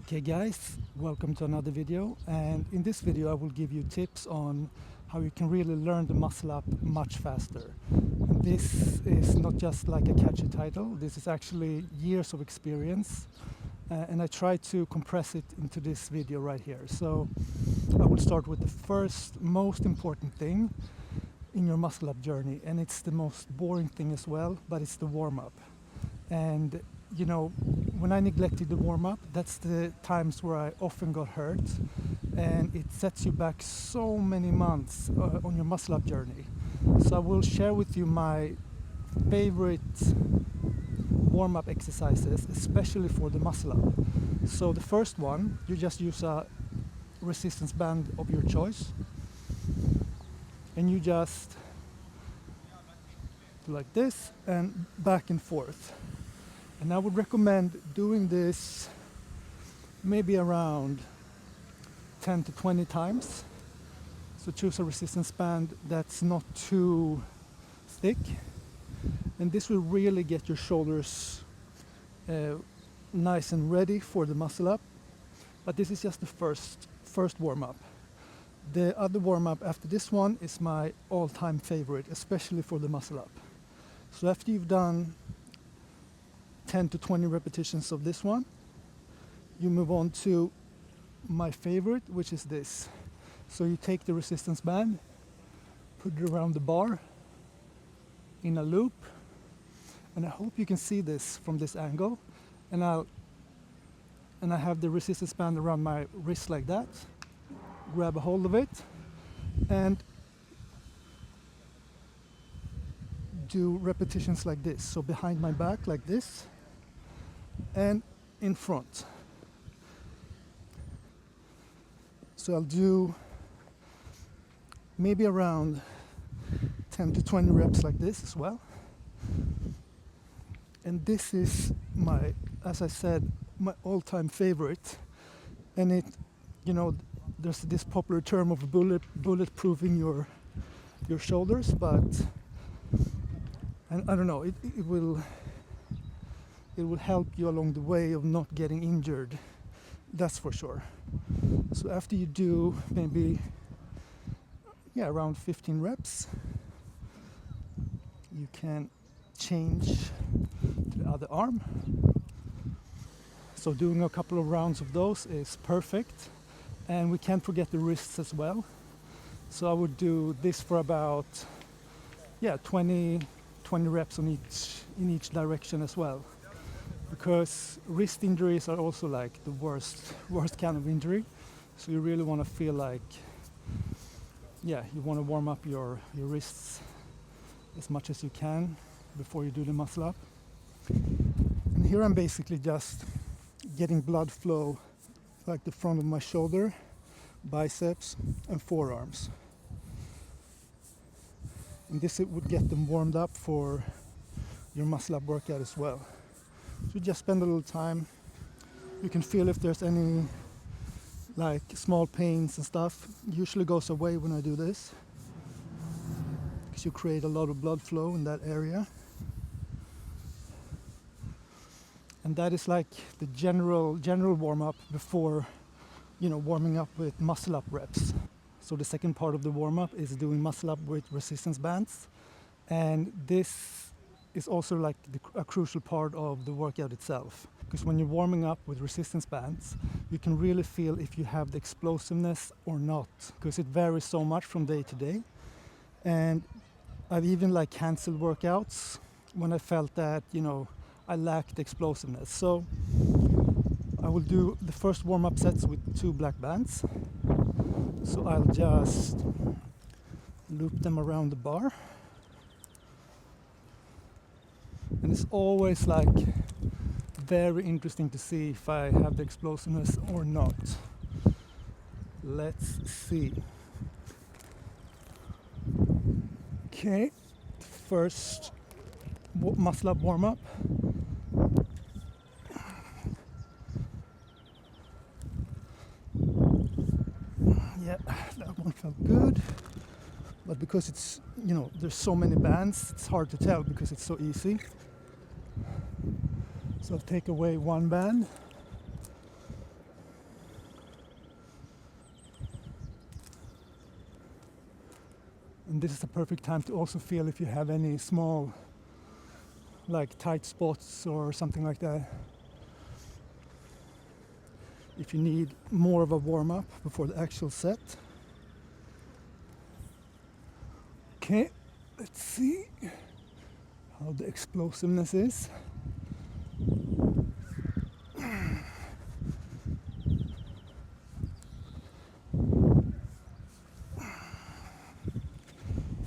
Okay guys, welcome to another video, and in this video I will give you tips on how you can really learn the muscle up much faster. And this is not just like a catchy title, this is actually years of experience, and I try to compress it into this video right here. So I will start with the first most important thing in your muscle up journey, and it's the most boring thing as well, but it's the warm-up. And you know, when I neglected the warm-up, that's the times where I often got hurt, and it sets you back so many months on your muscle up journey. So I will share with you my favorite warm-up exercises, especially for the muscle up. So the first one, you just use a resistance band of your choice, and you just do like this and back and forth. And I would recommend doing this maybe around 10 to 20 times. So choose a resistance band that's not too thick, and this will really get your shoulders nice and ready for the muscle up. But this is just the first warm-up. The other warm-up after this one is my all-time favorite, especially for the muscle up. So after you've done 10 to 20 repetitions of this one, you move on to my favorite, which is this. So you take the resistance band, put it around the bar in a loop, and I hope you can see this from this angle. And I have the resistance band around my wrist like that. Grab a hold of it and do repetitions like this. So behind my back like this, and in front. So I'll do maybe around 10 to 20 reps like this as well. And this is my, as I said, my all-time favorite. And it, you know, there's this popular term of bulletproofing your shoulders, but I don't know, it will help you along the way of not getting injured, that's for sure. So after you do maybe around 15 reps, you can change to the other arm. So doing a couple of rounds of those is perfect, and we can't forget the wrists as well. So I would do this for about 20 reps in each direction as well, because wrist injuries are also like the worst kind of injury. So you really want to feel like you want to warm up your wrists as much as you can before you do the muscle up. And here I'm basically just getting blood flow like the front of my shoulder, biceps and forearms. And this it would get them warmed up for your muscle up workout as well. So just spend a little time. You can feel if there's any like small pains and stuff. It usually goes away when I do this, because you create a lot of blood flow in that area. And that is like the general warm-up before, warming up with muscle up reps. So the second part of the warm-up is doing muscle up with resistance bands, and this is also like a crucial part of the workout itself, because when you're warming up with resistance bands, you can really feel if you have the explosiveness or not, because it varies so much from day to day. And I've even like canceled workouts when I felt that I lacked explosiveness. So I will do the first warm-up sets with 2 black bands. So I'll just loop them around the bar. And it's always like very interesting to see if I have the explosiveness or not. Let's see. Okay, first muscle up warm-up. Yeah, that one felt good, but because it's, there's so many bands, it's hard to tell because it's so easy. So I'll take away one band And this is a perfect time to also feel if you have any small, like tight spots or something like that. If you need more of a warm-up before the actual set. Okay, let's see how the explosiveness is.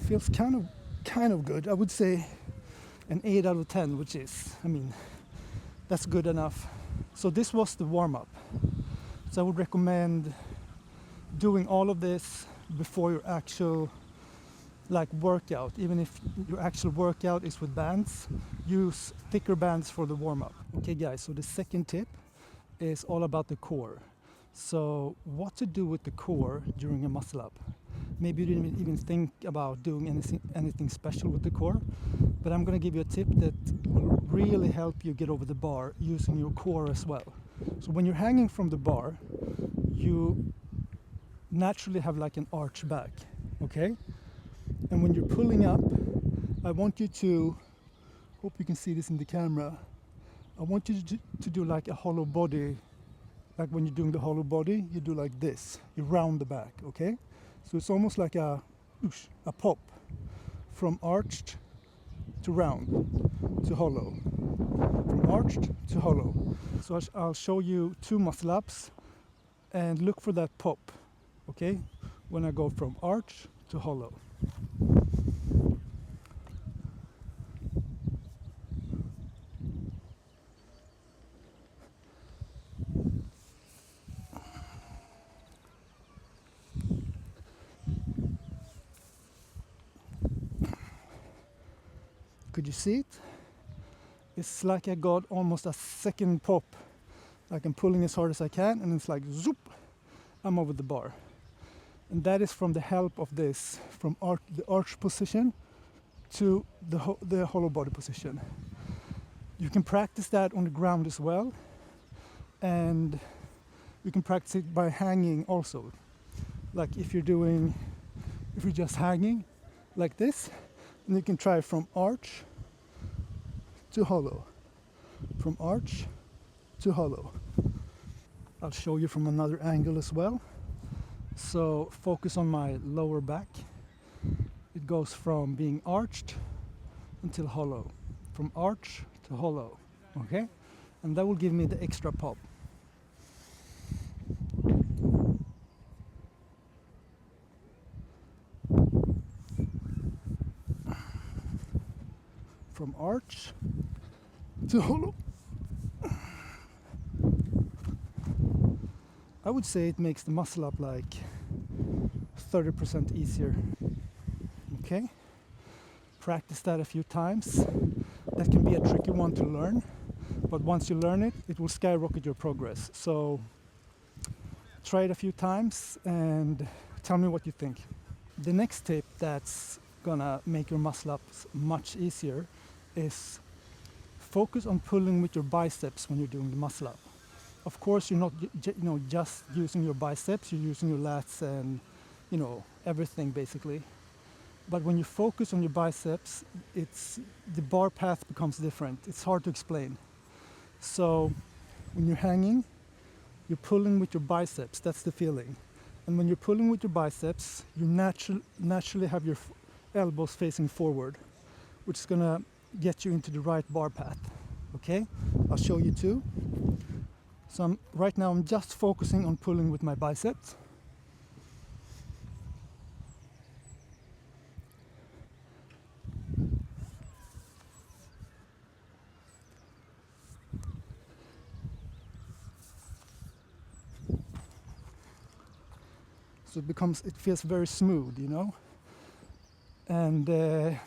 Feels kind of good. I would say an 8 out of 10, which is, I mean, that's good enough. So this was the warm-up. So I would recommend doing all of this before your actual like workout. Even if your actual workout is with bands, use thicker bands for the warm-up. Okay guys, so the second tip is all about the core. So what to do with the core during a muscle up. Maybe you didn't even think about doing anything special with the core, but I'm going to give you a tip that will really help you get over the bar using your core as well. So when you're hanging from the bar, you naturally have like an arch back, okay? And when you're pulling up, I want you to, hope you can see this in the camera, I want you to do like a hollow body. Like when you're doing the hollow body, you do like this, you round the back, okay? So it's almost like a pop from arched to round to hollow, from arched to hollow. So I'll show you 2 muscle ups and look for that pop, okay? When I go from arch to hollow. Could you see it? It's like I got almost a second pop. Like I'm pulling as hard as I can and it's like zoop, I'm over the bar. And that is from the help of this, from the arch position to the hollow body position. You can practice that on the ground as well, and you can practice it by hanging also. Like if you're just hanging like this, and you can try from arch to hollow, from arch to hollow. I'll show you from another angle as well. So focus on my lower back. It goes from being arched until hollow, from arch to hollow, okay? And that will give me the extra pop. From arch to hollow. I would say it makes the muscle up like 30% easier. Okay? Practice that a few times. That can be a tricky one to learn, but once you learn it, it will skyrocket your progress. So try it a few times and tell me what you think. The next tip that's gonna make your muscle ups much easier is focus on pulling with your biceps when you're doing the muscle up. Of course, you're not just using your biceps, you're using your lats and everything basically. But when you focus on your biceps, the bar path becomes different. It's hard to explain. So when you're hanging, you're pulling with your biceps, that's the feeling. And when you're pulling with your biceps, you naturally have your elbows facing forward, which is gonna get you into the right bar path. Okay, I'll show you too. So right now I'm just focusing on pulling with my biceps. So it feels very smooth, and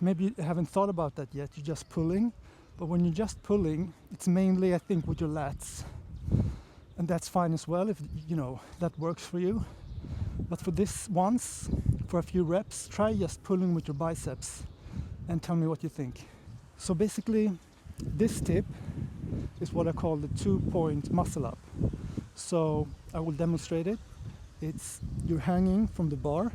maybe you haven't thought about that yet, you're just pulling, but when you're just pulling, it's mainly, I think, with your lats, and that's fine as well if that works for you. But for this once, for a few reps, try just pulling with your biceps and tell me what you think. So basically, this tip is what I call the 2-point muscle up. So I will demonstrate it. You're hanging from the bar,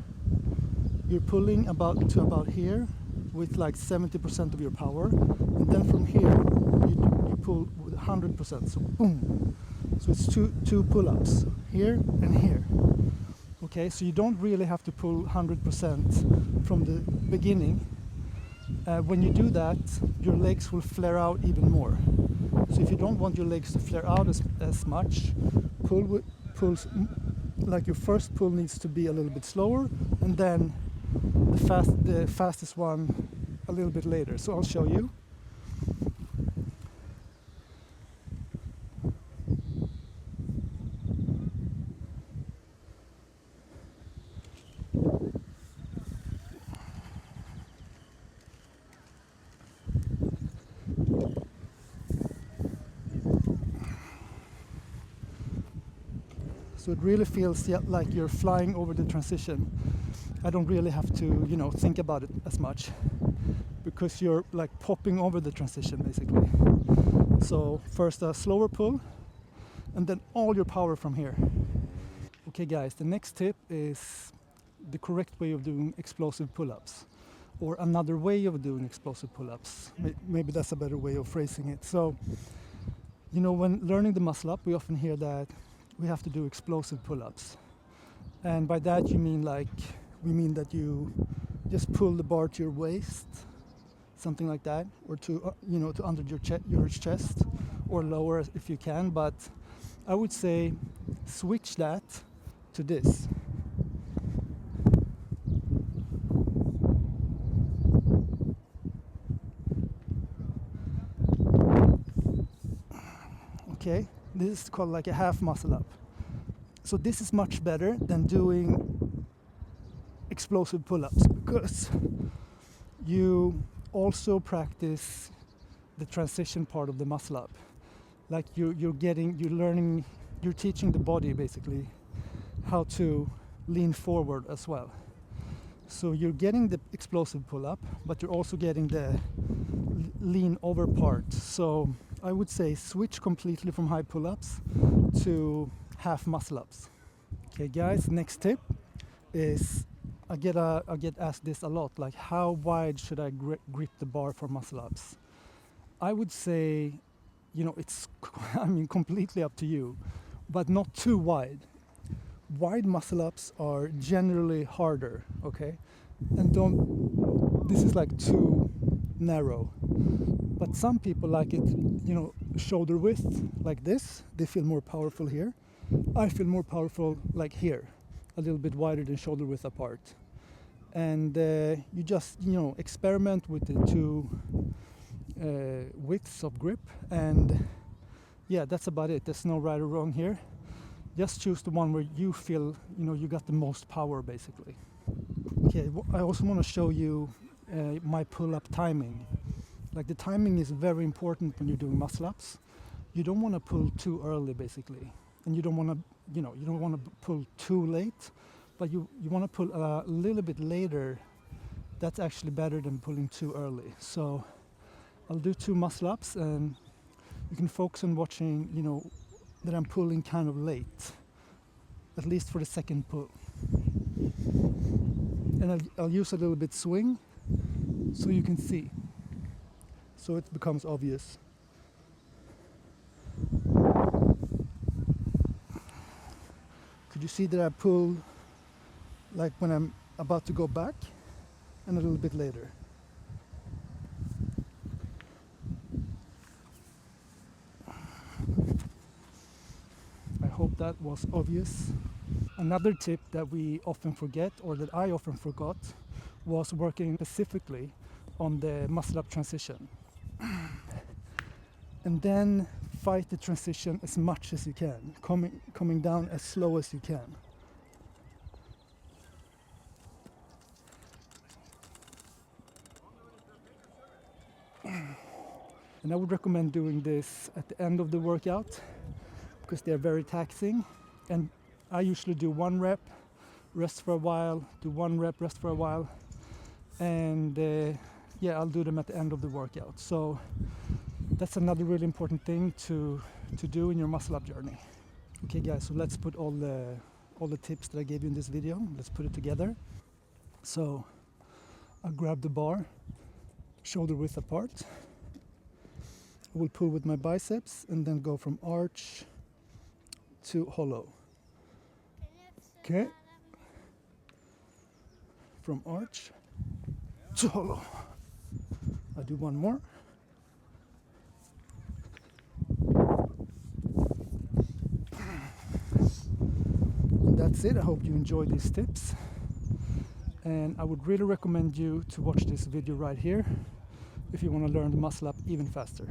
you're pulling about here with like 70% of your power, and then from here you pull with 100%, so boom. So it's two pull-ups, here and here. Okay, so you don't really have to pull 100% from the beginning. When you do that, your legs will flare out even more. So if you don't want your legs to flare out as much, pulls like your first pull needs to be a little bit slower, and then the fastest one a little bit later. So I'll show you. So it really feels like you're flying over the transition. I don't really have to, think about it as much, because you're like popping over the transition basically. So first a slower pull, and then all your power from here. Okay guys, the next tip is the correct way of doing explosive pull-ups, or another way of doing explosive pull-ups. Maybe that's a better way of phrasing it. So, when learning the muscle up, we often hear that we have to do explosive pull-ups. And by that we mean that you just pull the bar to your waist, something like that, or to under your chest, or lower if you can. But I would say switch that to this. Okay, this is called like a half muscle up. So this is much better than doing explosive pull-ups, because you also practice the transition part of the muscle up. Like you're teaching the body basically how to lean forward as well. So you're getting the explosive pull-up, but you're also getting the lean over part. So I would say switch completely from high pull-ups to half muscle-ups. Okay guys, next tip is, I get asked this a lot, like how wide should I grip the bar for muscle-ups? I would say, it's completely up to you, but not too wide. Wide muscle-ups are generally harder, okay? And this is like too narrow. But some people like it, shoulder width, like this. They feel more powerful here. I feel more powerful like here, a little bit wider than shoulder width apart. And you just, experiment with the two widths of grip, and yeah, that's about it. There's no right or wrong here. Just choose the one where you feel, you got the most power basically. Okay, I also want to show you my pull-up timing. Like the timing is very important when you're doing muscle-ups. You don't want to pull too early basically, and you don't want to pull too late, but you want to pull a little bit later. That's actually better than pulling too early. So I'll do 2 muscle-ups, and you can focus on watching, that I'm pulling kind of late, at least for the second pull. And I'll use a little bit swing so you can see, so it becomes obvious. Could you see that I pull like when I'm about to go back, and a little bit later? I hope that was obvious. Another tip that we often forget, or that I often forgot, was working specifically on the muscle-up transition. And then fight the transition as much as you can, coming down as slow as you can. And I would recommend doing this at the end of the workout, because they're very taxing. And I usually do 1 rep, rest for a while, do 1 rep, rest for a while, and I'll do them at the end of the workout. So that's another really important thing to do in your muscle up journey. Okay guys, so let's put all the tips that I gave you in this video, let's put it together. So I grab the bar shoulder width apart. I will pull with my biceps and then go from arch to hollow. Okay. From arch to hollow. I do one more. And that's it. I hope you enjoyed these tips. And I would really recommend you to watch this video right here if you want to learn the muscle up even faster.